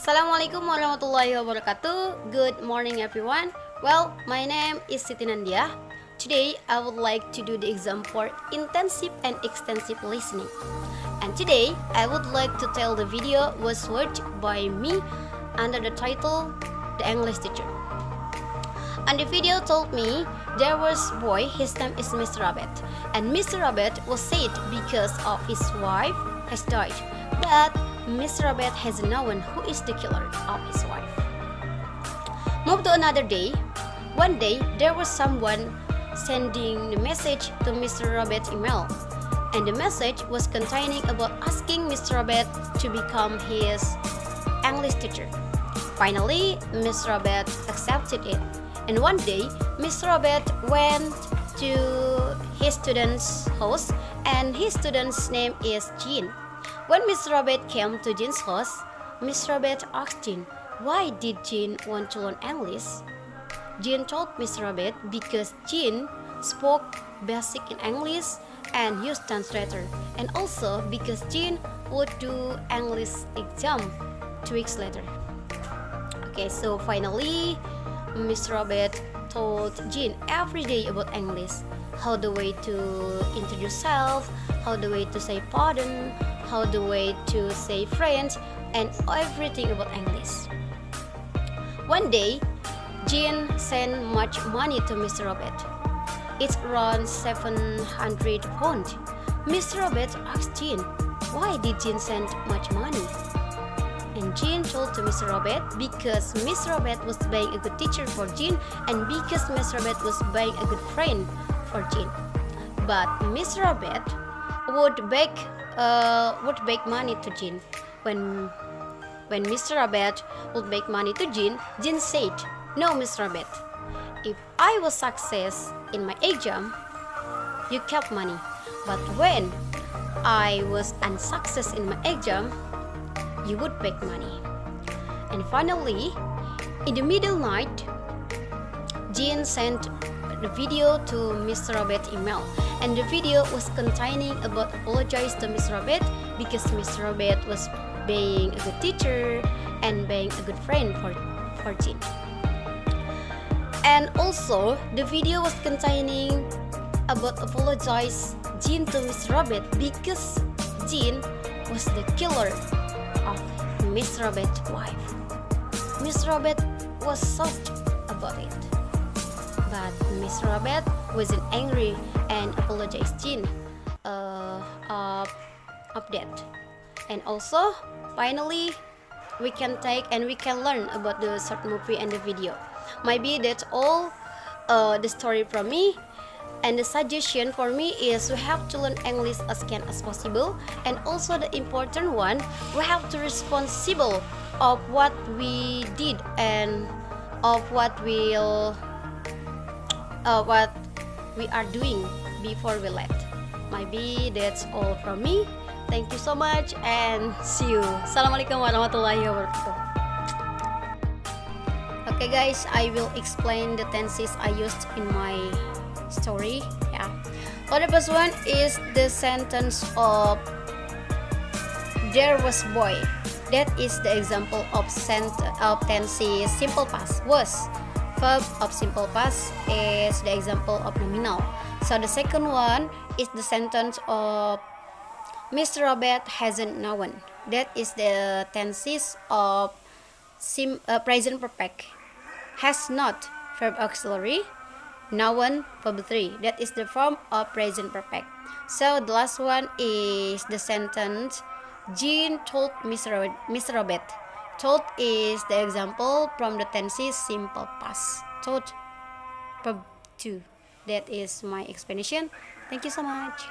Assalamualaikum warahmatullahi wabarakatuh. Good morning everyone. Well, my name is Siti Nandia. Today I would like to do the exam for intensive and extensive listening. And today I would like to tell the video was watched by me under the title The English Teacher. And the video told me there was a boy, his name is Mr. Rabbit. And Mr. Rabbit was sad because of his wife has died. But Mr. Rabbit has known who is the killer of his wife. Move to another day. One day there was someone sending the message to Mr. Rabbit's email. And the message was containing about asking Mr. Rabbit to become his English teacher. Finally, Mr. Rabbit accepted it. And one day, Mr. Rabbit went to his student's house, and his student's name is Jean. When Mr. Rabbit came to Jean's house, Mr. Rabbit asked Jean, why did Jean want to learn English? Jean told Mr. Rabbit because Jean spoke basic in English and used translator, and also because Jean would do English exam 2 weeks later. Okay, so finally, Mr. Rabbit told Jean every day about English, how the way to introduce yourself, how the way to say pardon, how the way to say friends, and everything about English. One day, Jean sent much money to Mr. Rabbit. It's around 700 pounds. Mr. Rabbit asked Jean, why did Jean send much money? And Jean told to Mr. Rabbit because Mr. Rabbit was being a good teacher for Jean, and because Mr. Rabbit was being a good friend for Jean. But Mr. Rabbit would beg money to Jean. When Mr. Rabbit would beg money to Jean, Jean said, "No, Mr. Rabbit. If I was success in my exam, you kept money. But when I was unsuccess in my exam, you would beg money." And finally, in the middle night, Jean sent the video to Mr. Rabbit's email, and the video was containing about apologize to Mr. Rabbit because Mr. Rabbit was being a good teacher and being a good friend for Jean. And also, the video was containing about apologize Jean to Mr. Rabbit because Jean was the killer of Mr. Rabbit's wife. Mr. Rabbit was shocked about it, but Mr. Rabbit wasn't angry and apologized Jean of that. And also, finally, we can take and we can learn about the short movie and the video. Maybe that's all the story from me. And the suggestion for me is we have to learn English as soon as possible, and also the important one, we have to responsible of what we did and of what we are doing before we left. Maybe that's all from me. Thank you so much and see you. Assalamualaikum warahmatullahi wabarakatuh. Okay guys, I will explain the tenses I used in my story. Yeah. So the first one is the sentence of there was boy. That is the example of tenses simple past. Was verb of simple past is the example of nominal. So the second one is the sentence of Mr. Rabbit hasn't known. That is the tenses of present perfect. Has not verb auxiliary. Known verb 3. That is the form of present perfect. So the last one is the sentence Jean told Mr. Rabbit. Told is the example from the tenses simple past. Told verb 2. That is my explanation. Thank you so much.